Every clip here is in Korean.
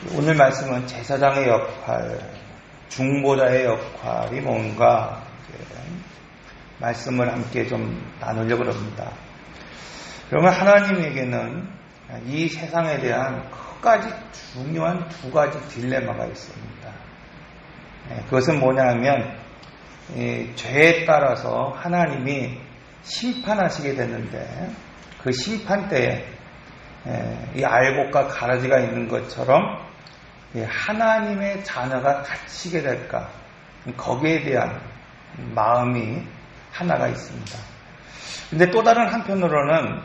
오늘 말씀은 제사장의 역할, 중보자의 역할이 뭔가 말씀을 함께 좀 나누려고 합니다. 그러면 하나님에게는 이 세상에 대한 끝까지 중요한 두 가지 딜레마가 있습니다. 그것은 뭐냐면 죄에 따라서 하나님이 심판하시게 되는데 그 심판 때에 이 알곡과 가라지가 있는 것처럼 하나님의 자녀가 갇히게 될까, 거기에 대한 마음이 하나가 있습니다. 근데 또 다른 한편으로는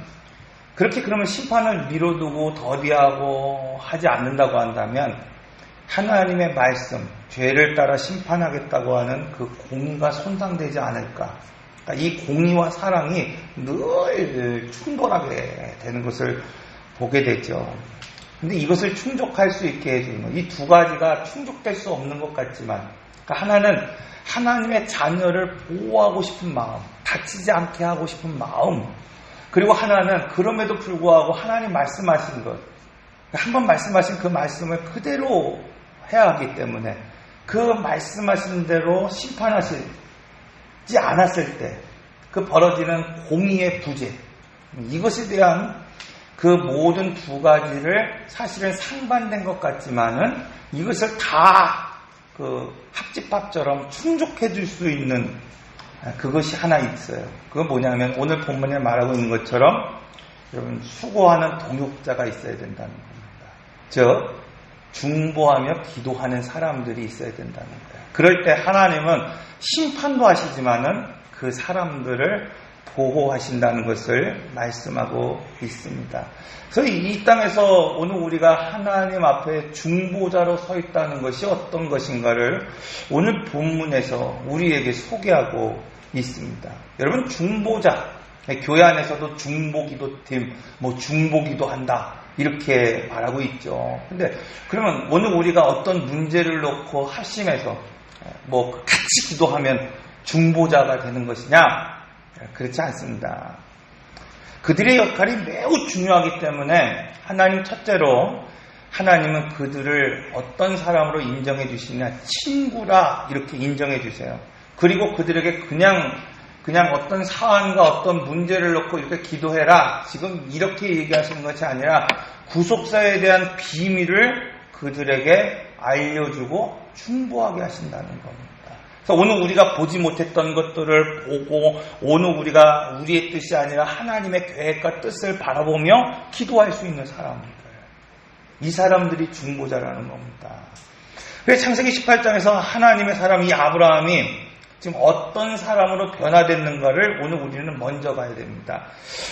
그렇게 그러면 심판을 미뤄두고 더디하고 하지 않는다고 한다면 하나님의 말씀, 죄를 따라 심판하겠다고 하는 그 공의가 손상되지 않을까. 그러니까 이 공의와 사랑이 늘 충돌하게 되는 것을 보게 되죠. 근데 이것을 충족할 수 있게 해주는 이 두 가지가 충족될 수 없는 것 같지만, 그러니까 하나는 하나님의 자녀를 보호하고 싶은 마음, 다치지 않게 하고 싶은 마음, 그리고 하나는 그럼에도 불구하고 하나님 말씀하신 것, 한번 말씀하신 그 말씀을 그대로 해야 하기 때문에 그 말씀하신 대로 심판하시지 않았을 때 그 벌어지는 공의의 부재, 이것에 대한 그 모든 두 가지를 사실은 상반된 것 같지만은 이것을 다 그 합집합처럼 충족해 줄 수 있는 그것이 하나 있어요. 그건 뭐냐면 오늘 본문에 말하고 있는 것처럼 여러분 수고하는 동역자가 있어야 된다는 겁니다. 즉 중보하며 기도하는 사람들이 있어야 된다는 거예요. 그럴 때 하나님은 심판도 하시지만은 그 사람들을 보호하신다는 것을 말씀하고 있습니다. 그래서 이 땅에서 오늘 우리가 하나님 앞에 중보자로 서 있다는 것이 어떤 것인가를 오늘 본문에서 우리에게 소개하고 있습니다. 여러분, 중보자, 교회 안에서도 중보기도팀, 중보기도 한다, 이렇게 말하고 있죠. 근데 그러면 오늘 우리가 어떤 문제를 놓고 합심해서 같이 기도하면 중보자가 되는 것이냐? 그렇지 않습니다. 그들의 역할이 매우 중요하기 때문에 하나님 첫째로 하나님은 그들을 어떤 사람으로 인정해 주시냐, 친구라 이렇게 인정해 주세요. 그리고 그들에게 그냥 어떤 사안과 어떤 문제를 놓고 이렇게 기도해라, 지금 이렇게 얘기하시는 것이 아니라 구속사에 대한 비밀을 그들에게 알려주고 중보하게 하신다는 겁니다. 그래서 오늘 우리가 보지 못했던 것들을 보고 오늘 우리가 우리의 뜻이 아니라 하나님의 계획과 뜻을 바라보며 기도할 수 있는 사람들, 이 사람들이 중보자라는 겁니다. 그래서 창세기 18장에서 하나님의 사람 이 아브라함이 지금 어떤 사람으로 변화됐는가를 오늘 우리는 먼저 봐야 됩니다.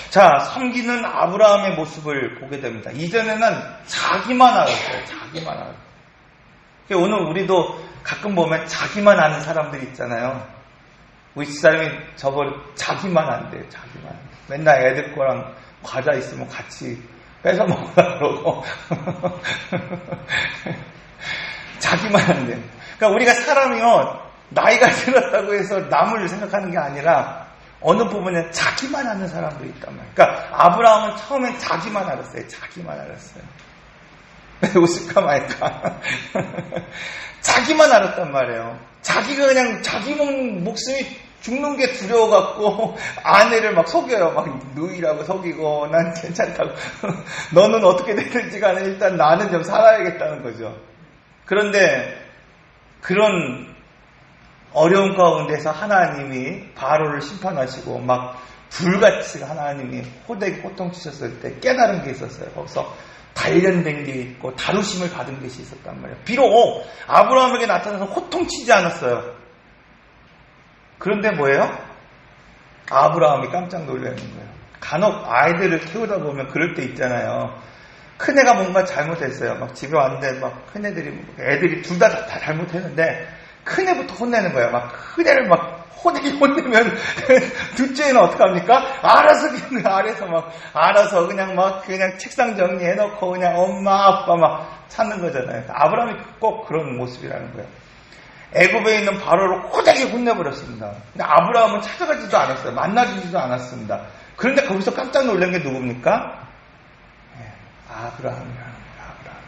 자, 섬기는 아브라함의 모습을 보게 됩니다. 이전에는 자기만 알았어요. 자기만 알았어요. 오늘 우리도 가끔 보면 자기만 아는 사람들이 있잖아요. 우리 집사람이 저번에 자기만 안돼요. 자기만. 맨날 애들 거랑 과자 있으면 같이 뺏어 먹으라 그러고 자기만 안돼요. 그러니까 우리가 사람이요, 나이가 들었다고 해서 남을 생각하는 게 아니라 어느 부분에 자기만 아는 사람도 있단 말이에요. 그러니까 아브라함은 처음엔 자기만 알았어요. 자기만 알았어요. 웃을까 말까. 자기만 알았단 말이에요. 자기가 그냥 자기 목숨이 죽는 게 두려워갖고 아내를 막 속여요. 막 누이라고 속이고 난 괜찮다고. 너는 어떻게 되는지 간에 일단 나는 좀 살아야겠다는 거죠. 그런데 그런 어려운 가운데서 하나님이 바로를 심판하시고 막 불같이 하나님이 호통치셨을 때 깨달은 게 있었어요. 거기서 단련된 게 있고 다루심을 받은 것이 있었단 말이에요. 비록 아브라함에게 나타나서 호통치지 않았어요. 그런데 뭐예요? 아브라함이 깜짝 놀라는 거예요. 간혹 아이들을 키우다 보면 그럴 때 있잖아요. 큰애가 뭔가 잘못했어요. 막 집에 왔는데 막 애들이 둘 다 잘못했는데 큰애부터 혼내는 거예요. 막 큰애를 막 혼내면 둘째는 어떡합니까? 알아서 그냥 아래서 그냥 책상 정리해놓고 그냥 엄마 아빠 막 찾는 거잖아요. 아브라함이 꼭 그런 모습이라는 거예요. 애굽에 있는 바로를 호되게 혼내버렸습니다. 근데 아브라함은 찾아가지도 않았어요. 만나주지도 않았습니다. 그런데 거기서 깜짝 놀란 게 누굽니까? 아브라함이라는 거예요. 아브라함.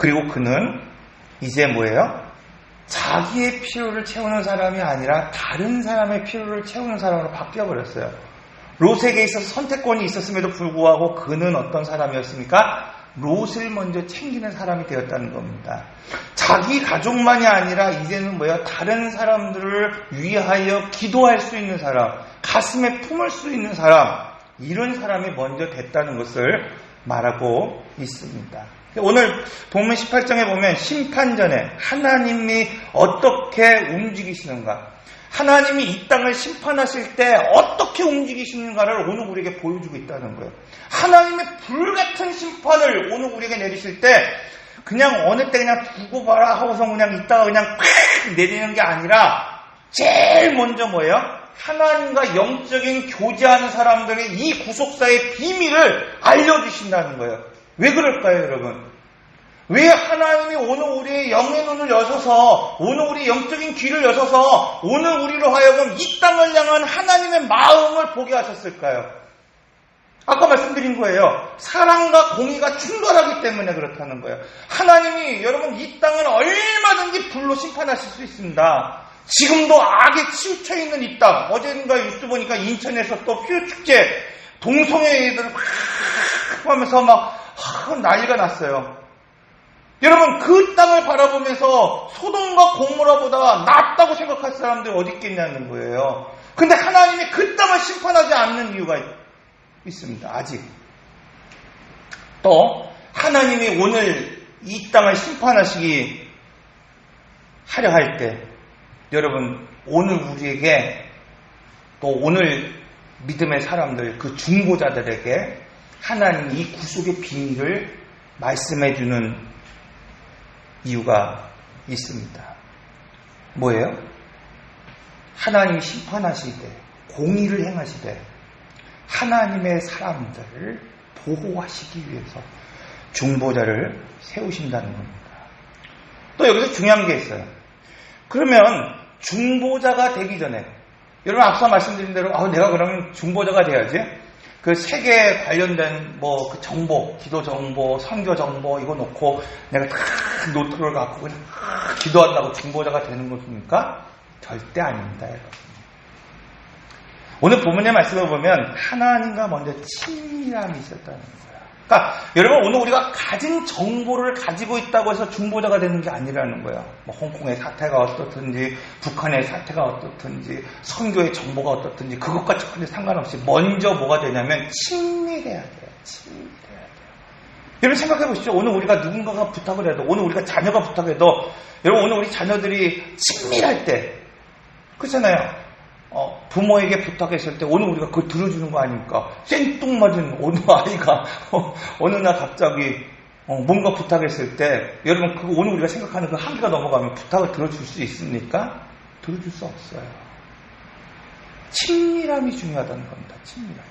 그리고 그는 이제 뭐예요? 자기의 필요를 채우는 사람이 아니라 다른 사람의 필요를 채우는 사람으로 바뀌어버렸어요. 롯에게 있어서 선택권이 있었음에도 불구하고 그는 어떤 사람이었습니까? 롯을 먼저 챙기는 사람이 되었다는 겁니다. 자기 가족만이 아니라 이제는 뭐예요? 다른 사람들을 위하여 기도할 수 있는 사람, 가슴에 품을 수 있는 사람, 이런 사람이 먼저 됐다는 것을 말하고 있습니다. 오늘 본문 18장에 보면 심판 전에 하나님이 어떻게 움직이시는가, 하나님이 이 땅을 심판하실 때 어떻게 움직이시는가를 오늘 우리에게 보여주고 있다는 거예요. 하나님의 불같은 심판을 오늘 우리에게 내리실 때 그냥 어느 때 그냥 두고 봐라 하고서 그냥 있다가 그냥 팍 내리는 게 아니라 제일 먼저 뭐예요? 하나님과 영적인 교제하는 사람들이 이 구속사의 비밀을 알려주신다는 거예요. 왜 그럴까요, 여러분? 왜 하나님이 오늘 우리의 영의 눈을 여셔서, 오늘 우리 영적인 귀를 여셔서 오늘 우리로 하여금 이 땅을 향한 하나님의 마음을 보게 하셨을까요? 아까 말씀드린 거예요. 사랑과 공의가 충돌하기 때문에 그렇다는 거예요. 하나님이 여러분 이 땅을 얼마든지 불로 심판하실 수 있습니다. 지금도 악에 치우쳐 있는 이 땅, 어젠가 뉴스 보니까 인천에서 또 표축제 동성애 애들 막 하면서 막 난리가 났어요. 여러분 그 땅을 바라보면서 소돔과 고모라보다 낫다고 생각할 사람들이 어디 있겠냐는 거예요. 근데 하나님이 그 땅을 심판하지 않는 이유가 있습니다. 아직. 또 하나님이 오늘 이 땅을 심판하시기 하려 할 때 여러분 오늘 우리에게 또 오늘 믿음의 사람들 그 중보자들에게 하나님이 이 구속의 비밀을 말씀해 주는 이유가 있습니다. 뭐예요? 하나님이 심판하시되 공의를 행하시되 하나님의 사람들을 보호하시기 위해서 중보자를 세우신다는 겁니다. 또 여기서 중요한 게 있어요. 그러면 중보자가 되기 전에 여러분 앞서 말씀드린 대로 내가 그러면 중보자가 돼야지. 그 세계 관련된 그 정보, 기도 정보, 선교 정보 이거 놓고 내가 다 노트를 갖고 그냥 기도한다고 중보자가 되는 것입니까? 절대 아닙니다, 여러분. 오늘 본문의 말씀을 보면 하나님과 먼저 친밀함이 있었다는 거예요. 그러니까 여러분 오늘 우리가 가진 정보를 가지고 있다고 해서 중보자가 되는 게 아니라는 거예요. 홍콩의 사태가 어떻든지 북한의 사태가 어떻든지 선교의 정보가 어떻든지 그것과 전혀 상관없이 먼저 뭐가 되냐면 친밀해야 돼요. 친밀해야 돼요. 여러분 생각해 보시죠. 오늘 우리가 누군가가 부탁을 해도, 오늘 우리가 자녀가 부탁해도, 여러분 오늘 우리 자녀들이 친밀할 때 그렇잖아요. 부모에게 부탁했을 때 오늘 우리가 그걸 들어주는 거 아닙니까? 생뚱맞은 어느 아이가 어느 날 갑자기 뭔가 부탁했을 때 여러분 그거 오늘 우리가 생각하는 그 한계가 넘어가면 부탁을 들어줄 수 있습니까? 들어줄 수 없어요. 친밀함이 중요하다는 겁니다. 친밀함.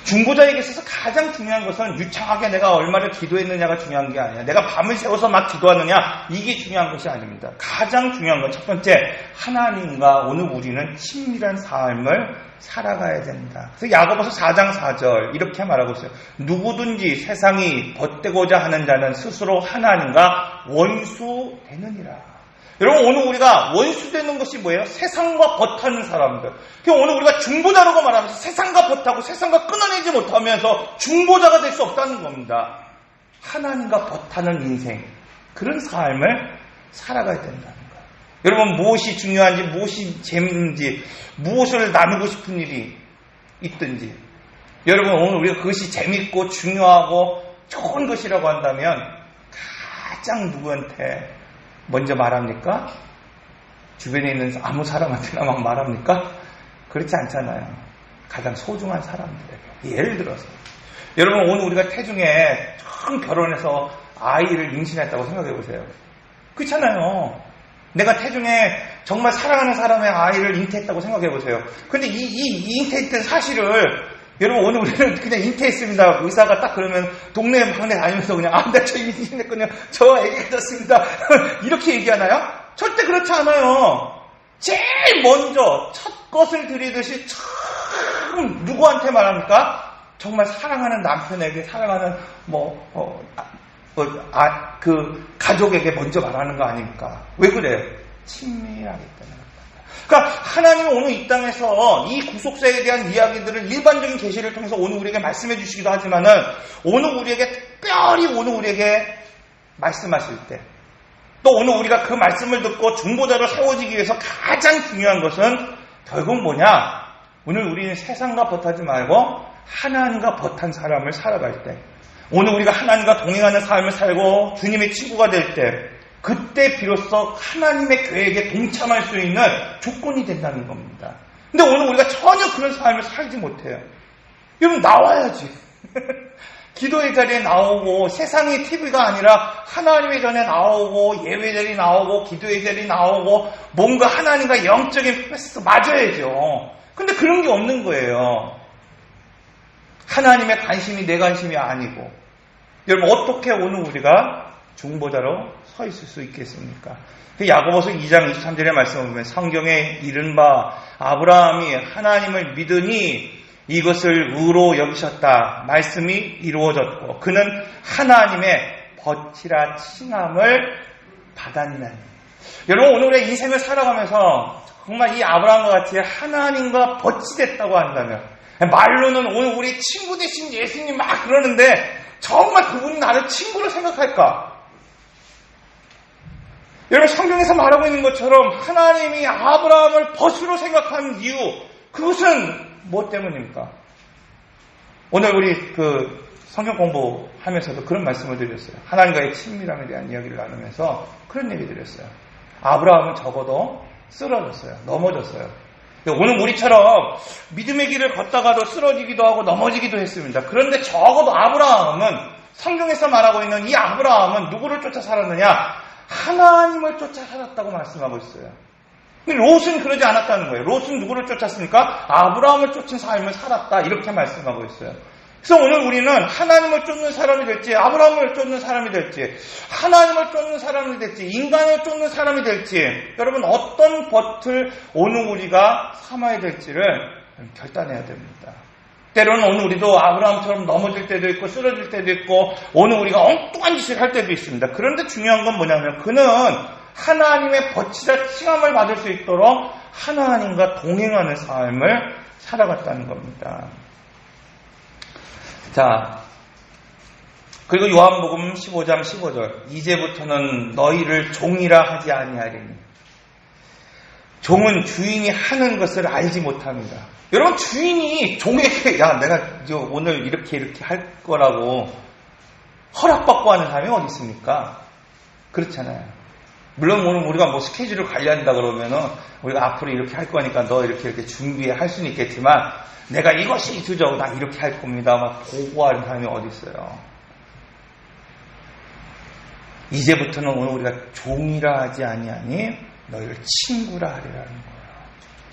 중보자에게 있어서 가장 중요한 것은 유창하게 내가 얼마를 기도했느냐가 중요한 게 아니야. 내가 밤을 새워서 막 기도하느냐 이게 중요한 것이 아닙니다. 가장 중요한 건 첫 번째, 하나님과 오늘 우리는 친밀한 삶을 살아가야 된다. 그래서 야고보서 4장 4절 이렇게 말하고 있어요. 누구든지 세상이 벗되고자 하는 자는 스스로 하나님과 원수 되느니라. 여러분 오늘 우리가 원수되는 것이 뭐예요? 세상과 벗하는 사람들. 그럼 오늘 우리가 중보자라고 말하면서 세상과 벗하고 세상과 끊어내지 못하면서 중보자가 될 수 없다는 겁니다. 하나님과 벗하는 인생, 그런 삶을 살아가야 된다는 거예요. 여러분 무엇이 중요한지, 무엇이 재밌는지, 무엇을 나누고 싶은 일이 있든지 여러분 오늘 우리가 그것이 재밌고 중요하고 좋은 것이라고 한다면 가장 누구한테 먼저 말합니까? 주변에 있는 아무 사람한테나 막 말합니까? 그렇지 않잖아요. 가장 소중한 사람들에게. 예를 들어서 여러분 오늘 우리가 태중에 처음 결혼해서 아이를 임신했다고 생각해 보세요. 그렇잖아요. 내가 태중에 정말 사랑하는 사람의 아이를 잉태했다고 생각해 보세요. 근데 이 잉태했던 사실을 여러분 오늘 우리는 그냥 잉태했습니다. 의사가 딱 그러면 동네 방네 다니면서 그냥 나 저 임신했거든요. 저 애기가 졌습니다. 이렇게 얘기하나요? 절대 그렇지 않아요. 제일 먼저 첫 것을 드리듯이 처음 누구한테 말합니까? 정말 사랑하는 남편에게, 사랑하는 그 가족에게 먼저 말하는 거 아닙니까? 왜 그래요? 친밀하기 때문에. 그러니까 하나님은 오늘 이 땅에서 이 구속사에 대한 이야기들을 일반적인 계시를 통해서 오늘 우리에게 말씀해 주시기도 하지만은 오늘 우리에게 특별히 오늘 우리에게 말씀하실 때 또 오늘 우리가 그 말씀을 듣고 중보자로 세워지기 위해서 가장 중요한 것은 결국 뭐냐? 오늘 우리는 세상과 벗하지 말고 하나님과 벗한 삶을 살아갈 때 오늘 우리가 하나님과 동행하는 삶을 살고 주님의 친구가 될 때 그때 비로소 하나님의 계획에 동참할 수 있는 조건이 된다는 겁니다. 근데 오늘 우리가 전혀 그런 삶을 살지 못해요. 여러분 나와야지. 기도의 자리에 나오고 세상의 TV가 아니라 하나님의 전에 나오고 예배자리 나오고 기도의 자리 나오고 뭔가 하나님과 영적인 패스 맞아야죠. 근데 그런 게 없는 거예요. 하나님의 관심이 내 관심이 아니고 여러분 어떻게 오늘 우리가 중보자로 서 있을 수 있겠습니까? 야고보서 2장 23절의 말씀을 보면 성경에 이른바 아브라함이 하나님을 믿으니 이것을 의로 여기셨다. 말씀이 이루어졌고 그는 하나님의 버티라 칭함을 받았느니. 여러분 오늘 우리가 인생을 살아가면서 정말 이 아브라함과 같이 하나님과 버치됐다고 한다면 말로는 오늘 우리 친구 되신 예수님 막 그러는데 정말 그분이 나를 친구로 생각할까? 여러분 성경에서 말하고 있는 것처럼 하나님이 아브라함을 벗으로 생각하는 이유 그것은 무엇 때문입니까? 오늘 우리 성경 공부하면서도 그런 말씀을 드렸어요. 하나님과의 친밀함에 대한 이야기를 나누면서 그런 얘기 드렸어요. 아브라함은 적어도 쓰러졌어요. 넘어졌어요. 오늘 우리처럼 믿음의 길을 걷다가도 쓰러지기도 하고 넘어지기도 했습니다. 그런데 적어도 아브라함은 성경에서 말하고 있는 이 아브라함은 누구를 쫓아 살았느냐? 하나님을 쫓아 살았다고 말씀하고 있어요. 근데 롯은 그러지 않았다는 거예요. 롯은 누구를 쫓았습니까? 아브라함을 쫓은 삶을 살았다. 이렇게 말씀하고 있어요. 그래서 오늘 우리는 하나님을 쫓는 사람이 될지 아브라함을 쫓는 사람이 될지 하나님을 쫓는 사람이 될지 인간을 쫓는 사람이 될지 여러분 어떤 버틀 오늘 우리가 삼아야 될지를 결단해야 됩니다. 때로는 오늘 우리도 아브라함처럼 넘어질 때도 있고 쓰러질 때도 있고 오늘 우리가 엉뚱한 짓을 할 때도 있습니다. 그런데 중요한 건 뭐냐면 그는 하나님의 버치자 칭함을 받을 수 있도록 하나님과 동행하는 삶을 살아갔다는 겁니다. 자, 그리고 요한복음 15장 15절 이제부터는 너희를 종이라 하지 아니하리니 종은 주인이 하는 것을 알지 못합니다. 여러분 주인이 종에게 야 내가 오늘 이렇게 할 거라고 허락받고 하는 사람이 어디 있습니까? 그렇잖아요. 물론 오늘 우리가 뭐 스케줄을 관리한다 그러면은 우리가 앞으로 이렇게 할 거니까 너 이렇게 준비해 할 수는 있겠지만 내가 이것이 주죠. 나 이렇게 할 겁니다. 막 보고하는 사람이 어디 있어요. 이제부터는 오늘 우리가 종이라 하지 아니하니 너희를 친구라 하리라는 거예요.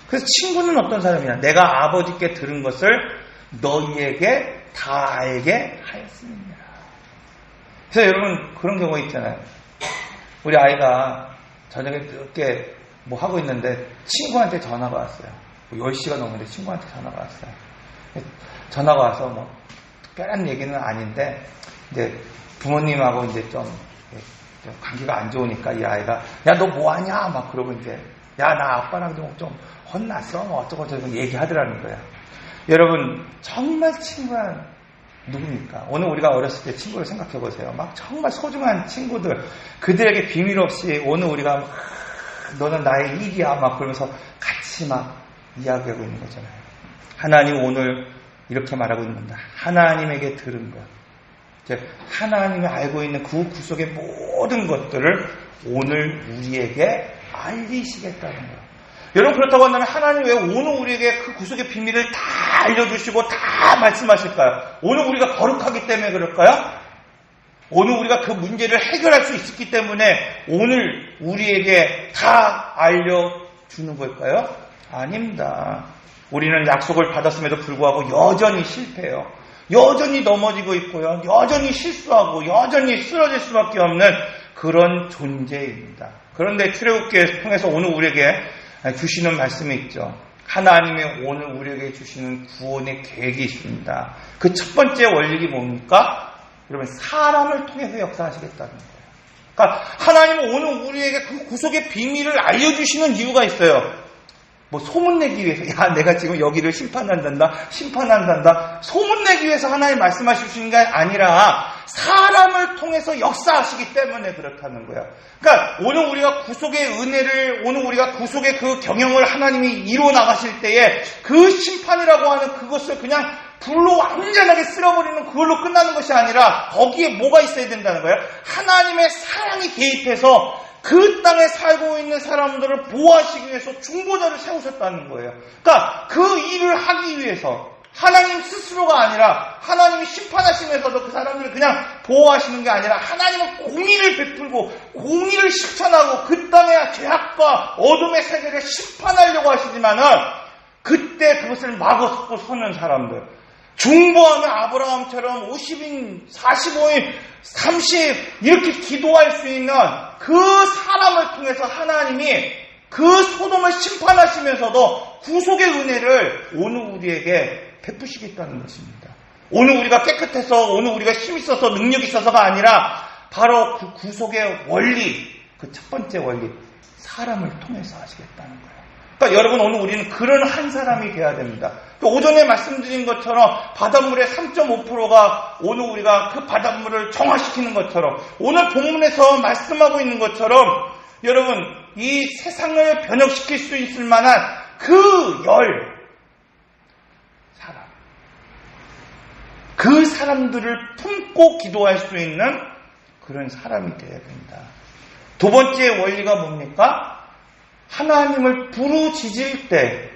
그래서 친구는 어떤 사람이냐? 내가 아버지께 들은 것을 너희에게 다 알게 하였습니다. 그래서 여러분 그런 경우가 있잖아요. 우리 아이가 저녁에 늦게 뭐 하고 있는데 친구한테 전화가 왔어요. 10시가 넘었는데 친구한테 전화가 왔어요. 전화가 와서 뭐 특별한 얘기는 아닌데 이제 부모님하고 이제 좀 관계가 안 좋으니까 이 아이가 야 너 뭐하냐 막 그러고 이제 야 나 아빠랑 좀 혼났어 뭐 어쩌고저쩌고 얘기하더라는 거야. 여러분 정말 친구한 누굽니까? 오늘 우리가 어렸을 때 친구를 생각해 보세요. 막 정말 소중한 친구들 그들에게 비밀 없이 오늘 우리가 막 너는 나의 일이야 막 그러면서 같이 막 이야기하고 있는 거잖아요. 하나님 오늘 이렇게 말하고 있는 겁니다. 하나님에게 들은 것 즉 하나님이 알고 있는 그 구속의 모든 것들을 오늘 우리에게 알리시겠다는 거예요. 여러분 그렇다고 한다면 하나님 왜 오늘 우리에게 그 구속의 비밀을 다 알려주시고 다 말씀하실까요? 오늘 우리가 거룩하기 때문에 그럴까요? 오늘 우리가 그 문제를 해결할 수 있었기 때문에 오늘 우리에게 다 알려주는 걸까요? 아닙니다. 우리는 약속을 받았음에도 불구하고 여전히 실패해요. 여전히 넘어지고 있고요. 여전히 실수하고 여전히 쓰러질 수밖에 없는 그런 존재입니다. 그런데 출애굽기를 통해서 오늘 우리에게 주시는 말씀이 있죠. 하나님이 오늘 우리에게 주시는 구원의 계획이 있습니다. 그 첫 번째 원칙이 뭡니까? 여러분 사람을 통해서 역사하시겠다는 거예요. 그러니까 하나님은 오늘 우리에게 그 구속의 비밀을 알려주시는 이유가 있어요. 뭐 소문내기 위해서, 야, 내가 지금 여기를 심판한단다. 소문내기 위해서 하나님 말씀하시는 게 아니라 사람을 통해서 역사하시기 때문에 그렇다는 거야. 그러니까 오늘 우리가 구속의 은혜를, 오늘 우리가 구속의 그 경영을 하나님이 이루어 나가실 때에 그 심판이라고 하는 그것을 그냥 불로 완전하게 쓸어버리는 그걸로 끝나는 것이 아니라 거기에 뭐가 있어야 된다는 거예요. 하나님의 사랑이 개입해서 그 땅에 살고 있는 사람들을 보호하시기 위해서 중보자를 세우셨다는 거예요. 그러니까 그 일을 하기 위해서 하나님 스스로가 아니라 하나님이 심판하시면서도 그 사람들을 그냥 보호하시는 게 아니라 하나님은 공의를 베풀고 공의를 실천하고 그 땅의 죄악과 어둠의 세계를 심판하려고 하시지만은 그때 그것을 막아서고 서는 사람들, 중보하면 아브라함처럼 50인, 45인, 30 이렇게 기도할 수 있는 그 사람을 통해서 하나님이 그 소돔을 심판하시면서도 구속의 은혜를 오늘 우리에게 베푸시겠다는 것입니다. 오늘 우리가 깨끗해서, 오늘 우리가 힘 있어서, 능력 있어서가 아니라 바로 그 구속의 원리, 그 첫 번째 원리, 사람을 통해서 하시겠다는 거예요. 그러니까 여러분, 오늘 우리는 그런 한 사람이 돼야 됩니다. 오전에 말씀드린 것처럼 바닷물의 3.5%가 오늘 우리가 그 바닷물을 정화시키는 것처럼, 오늘 본문에서 말씀하고 있는 것처럼 여러분, 이 세상을 변혁시킬 수 있을 만한 그 사람, 그 사람들을 품고 기도할 수 있는 그런 사람이 되어야 됩니다. 두 번째 원리가 뭡니까? 하나님을 부르짖을 때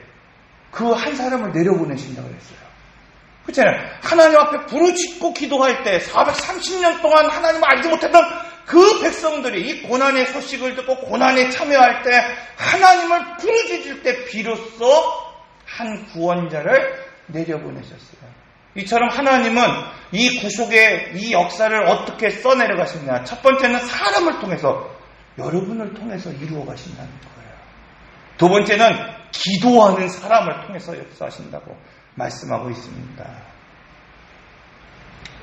그 한 사람을 내려보내신다고 했어요. 그렇잖아요. 하나님 앞에 부르짖고 기도할 때 430년 동안 하나님을 알지 못했던 그 백성들이 이 고난의 소식을 듣고 고난에 참여할 때 하나님을 부르짖을 때 비로소 한 구원자를 내려보내셨어요. 이처럼 하나님은 이 구속의 이 역사를 어떻게 써내려가시냐. 첫 번째는 사람을 통해서, 여러분을 통해서 이루어 가신다는 거예요. 두 번째는 기도하는 사람을 통해서 역사하신다고 말씀하고 있습니다.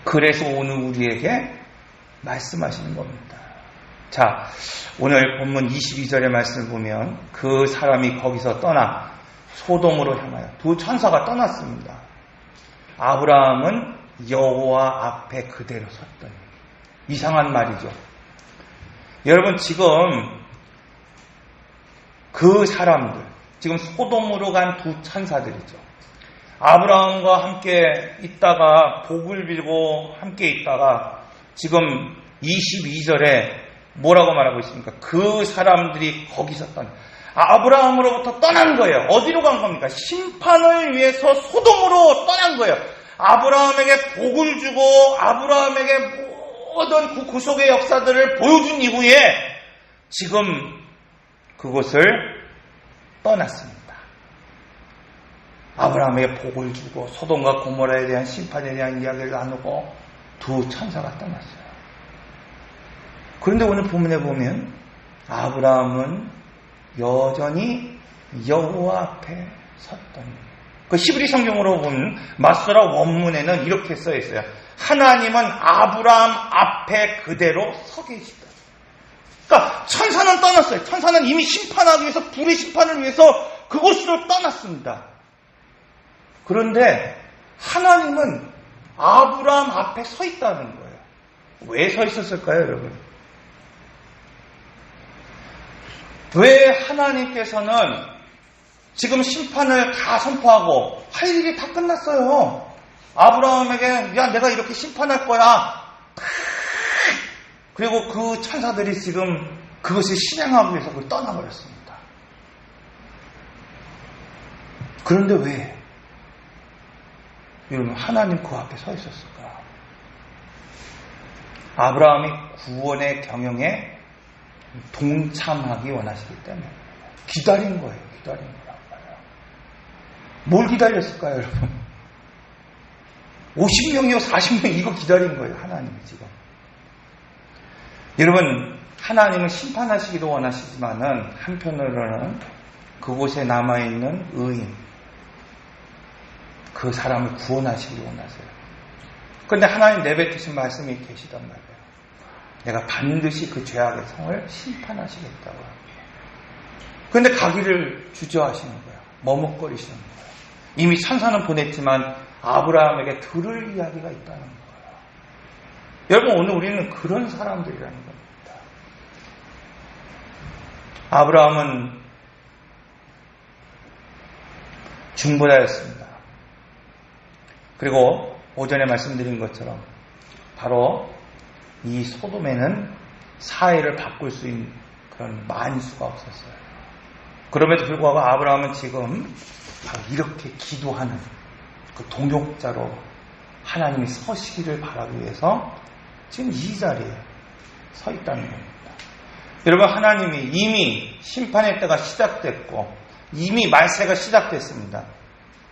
그래서 오늘 우리에게 말씀하시는 겁니다. 자, 오늘 본문 22절의 말씀을 보면 그 사람이 거기서 떠나 소돔으로 향하여 두 천사가 떠났습니다. 아브라함은 여호와 앞에 그대로 섰더니. 이상한 말이죠. 여러분, 지금 그 사람들, 지금 소돔으로 간 두 천사들이죠. 아브라함과 함께 있다가 복을 빌고 함께 있다가 지금 22절에 뭐라고 말하고 있습니까? 그 사람들이 거기서 아브라함으로부터 떠난 거예요. 어디로 간 겁니까? 심판을 위해서 소돔으로 떠난 거예요. 아브라함에게 복을 주고 아브라함에게 모든 그 구속의 역사들을 보여준 이후에 지금 그곳을 떠났습니다. 아브라함에게 복을 주고 소돔과 고모라에 대한 심판에 대한 이야기를 나누고 두 천사가 떠났어요. 그런데 오늘 본문에 보면 아브라함은 여전히 여호와 앞에 섰더니, 그 히브리 성경으로 보면 마소라 원문에는 이렇게 써 있어요. 하나님은 아브라함 앞에 그대로 서 계시다. 그러니까 천사는 떠났어요. 천사는 이미 심판하기 위해서, 불의 심판을 위해서 그곳으로 떠났습니다. 그런데 하나님은 아브라함 앞에 서 있다는 거예요. 왜 서 있었을까요, 여러분? 왜 하나님께서는 지금 심판을 다 선포하고 할 일이 다 끝났어요. 아브라함에게 야, 내가 이렇게 심판할 거야. 그리고 그 천사들이 지금 그것을 실행하기 위해서 그걸 떠나버렸습니다. 그런데 왜 여러분 하나님 그 앞에 서 있었을까? 아브라함이 구원의 경영에 동참하기 원하시기 때문에 기다린 거예요. 기다린 거라고 말해요. 뭘 기다렸을까요, 여러분? 50명이요 40명 이거 기다린 거예요. 하나님이 지금. 여러분, 하나님은 심판하시기도 원하시지만은 한편으로는 그곳에 남아있는 의인, 그 사람을 구원하시기 원하세요. 그런데 하나님 내뱉으신 말씀이 계시단 말이에요. 내가 반드시 그 죄악의 성을 심판하시겠다고 합니다. 그런데 가기를 주저하시는 거예요. 머뭇거리시는 거예요. 이미 천사는 보냈지만 아브라함에게 들을 이야기가 있다는 거예요. 여러분, 오늘 우리는 그런 사람들이라는 겁니다. 아브라함은 중보자였습니다. 그리고 오전에 말씀드린 것처럼 바로 이 소돔에는 사회를 바꿀 수 있는 그런 만수가 없었어요. 그럼에도 불구하고 아브라함은 지금 바로 이렇게 기도하는 그 동역자로 하나님이 서시기를 바라기 위해서 지금 이 자리에 서 있다는 겁니다. 여러분, 하나님이 이미 심판의 때가 시작됐고 이미 말세가 시작됐습니다.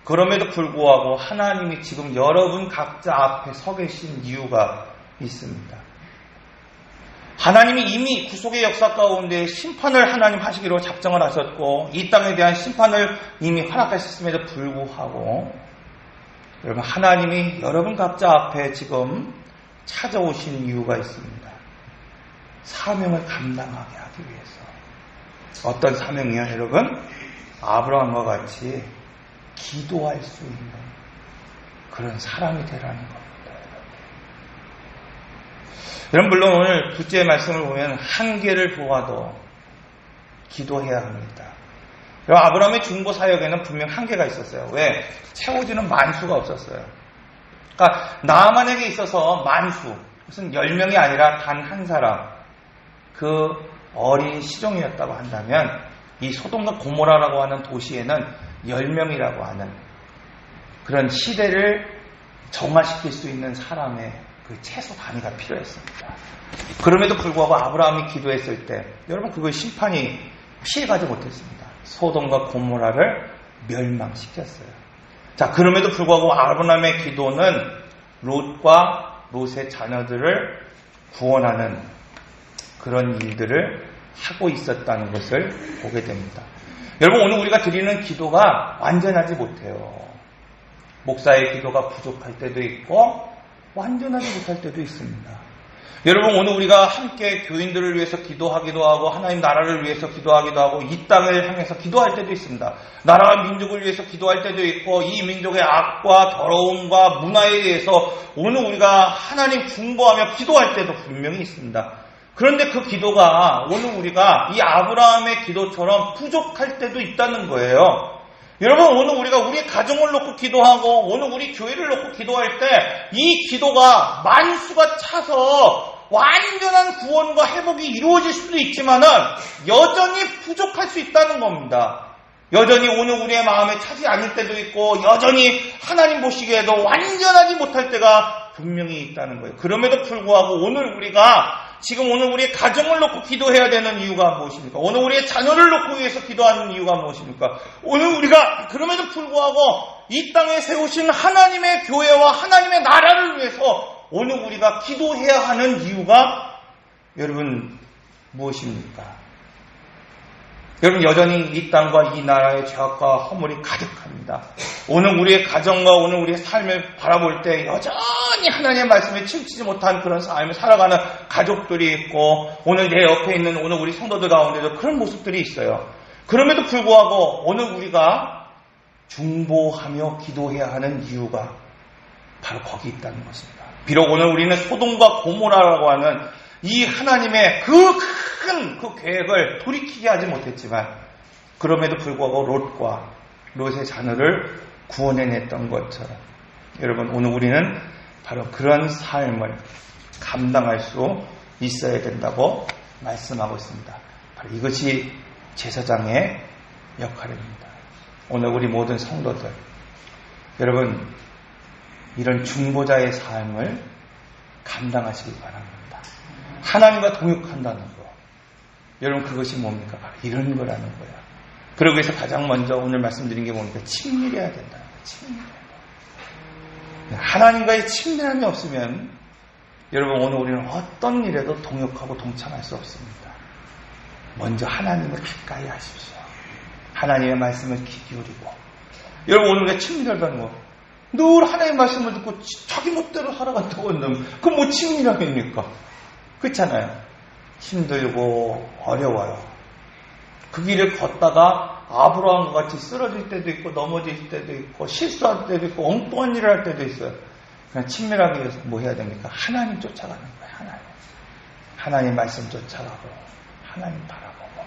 그럼에도 불구하고 하나님이 지금 여러분 각자 앞에 서 계신 이유가 있습니다. 하나님이 이미 구속의 역사 가운데 심판을 하나님 하시기로 작정을 하셨고 이 땅에 대한 심판을 이미 허락하셨음에도 불구하고 여러분, 하나님이 여러분 각자 앞에 지금 찾아오신 이유가 있습니다. 사명을 감당하게 하기 위해서. 어떤 사명이요, 여러분? 아브라함과 같이 기도할 수 있는 그런 사람이 되라는 겁니다. 여러분, 물론 오늘 둘째 말씀을 보면 한계를 보아도 기도해야 합니다. 여러분, 아브라함의 중보 사역에는 분명 한계가 있었어요. 왜? 채워지는 만수가 없었어요. 그러니까 나아만에게 있어서 만수, 무슨 10명이 아니라 단 한 사람, 그 어린 시종이었다고 한다면 이 소돔과 고모라라고 하는 도시에는 10명이라고 하는 그런 시대를 정화시킬 수 있는 사람의 그 최소 단위가 필요했습니다. 그럼에도 불구하고 아브라함이 기도했을 때 여러분, 그걸 심판이 피해가지 못했습니다. 소돔과 고모라를 멸망시켰어요. 자, 그럼에도 불구하고 아브라함의 기도는 롯과 롯의 자녀들을 구원하는 그런 일들을 하고 있었다는 것을 보게 됩니다. 여러분, 오늘 우리가 드리는 기도가 완전하지 못해요. 목사의 기도가 부족할 때도 있고 완전하지 못할 때도 있습니다. 여러분, 오늘 우리가 함께 교인들을 위해서 기도하기도 하고 하나님 나라를 위해서 기도하기도 하고 이 땅을 향해서 기도할 때도 있습니다. 나라와 민족을 위해서 기도할 때도 있고 이 민족의 악과 더러움과 문화에 대해서 오늘 우리가 하나님 중보하며 기도할 때도 분명히 있습니다. 그런데 그 기도가 오늘 우리가 이 아브라함의 기도처럼 부족할 때도 있다는 거예요. 여러분, 오늘 우리가 우리 가정을 놓고 기도하고 오늘 우리 교회를 놓고 기도할 때 이 기도가 만수가 차서 완전한 구원과 회복이 이루어질 수도 있지만은 여전히 부족할 수 있다는 겁니다. 여전히 오늘 우리의 마음에 차지 않을 때도 있고 여전히 하나님 보시기에도 완전하지 못할 때가 분명히 있다는 거예요. 그럼에도 불구하고 오늘 우리가 지금 오늘 우리의 가정을 놓고 기도해야 되는 이유가 무엇입니까? 오늘 우리의 자녀를 놓고 위해서 기도하는 이유가 무엇입니까? 오늘 우리가 그럼에도 불구하고 이 땅에 세우신 하나님의 교회와 하나님의 나라를 위해서 오늘 우리가 기도해야 하는 이유가 여러분 무엇입니까? 여러분, 여전히 이 땅과 이 나라의 죄악과 허물이 가득합니다. 오늘 우리의 가정과 오늘 우리의 삶을 바라볼 때 여전히 하나님의 말씀에 치우치지 못한 그런 삶을 살아가는 가족들이 있고 오늘 내 옆에 있는 오늘 우리 성도들 가운데도 그런 모습들이 있어요. 그럼에도 불구하고 오늘 우리가 중보하며 기도해야 하는 이유가 바로 거기 있다는 것입니다. 비록 오늘 우리는 소돔과 고모라라고 하는 이 하나님의 그 큰 그 계획을 돌이키게 하지 못했지만 그럼에도 불구하고 롯과 롯의 자녀를 구원해냈던 것처럼 여러분, 오늘 우리는 바로 그런 삶을 감당할 수 있어야 된다고 말씀하고 있습니다. 바로 이것이 제사장의 역할입니다. 오늘 우리 모든 성도들, 여러분, 이런 중보자의 삶을 감당하시기 바랍니다. 하나님과 동역한다는 거. 여러분, 그것이 뭡니까? 바로 이런 거라는 거야. 그러기 위해서 가장 먼저 오늘 말씀드린 게 뭡니까? 친밀해야 된다는 거야. 친밀해야 돼. 하나님과의 친밀함이 없으면 여러분, 오늘 우리는 어떤 일에도 동역하고 동참할 수 없습니다. 먼저 하나님을 가까이 하십시오. 하나님의 말씀을 귀 기울이고. 여러분, 오늘 우리가 친밀하다는 거. 늘 하나님의 말씀을 듣고 자기 멋대로 살아간다고 한다면 그건 뭐 친밀함입니까? 그렇잖아요. 힘들고 어려워요. 그 길을 걷다가 아브라함과 같이 쓰러질 때도 있고 넘어질 때도 있고 실수할 때도 있고 엉뚱한 일을 할 때도 있어요. 그냥 친밀하기 위해서 뭐 해야 됩니까? 하나님 쫓아가는 거예요. 하나님 말씀 쫓아가고 하나님 바라보고.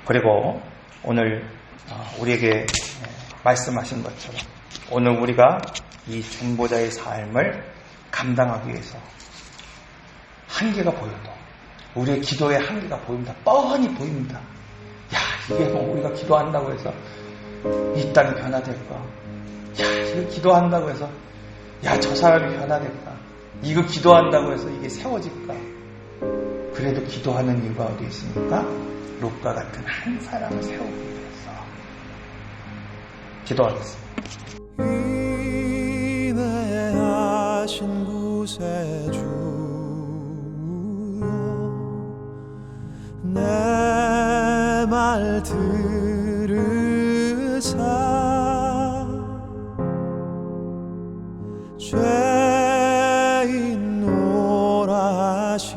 그리고 오늘 우리에게 말씀하신 것처럼 오늘 우리가 이 중보자의 삶을 감당하기 위해서 한계가 보여도 우리의 기도의 한계가 보입니다. 뻔히 보입니다. 야, 이게 뭐 우리가 기도한다고 해서 이 땅이 변화될까? 야, 이거 기도한다고 해서 야, 저 사람이 변화될까? 이거 기도한다고 해서 이게 세워질까? 그래도 기도하는 이유가 어디 있습니까? 롯과 같은 한 사람을 세우기 위해서. 기도하겠습니다. 인내하신 구세주여 내 말 들으사 죄인 오라 하시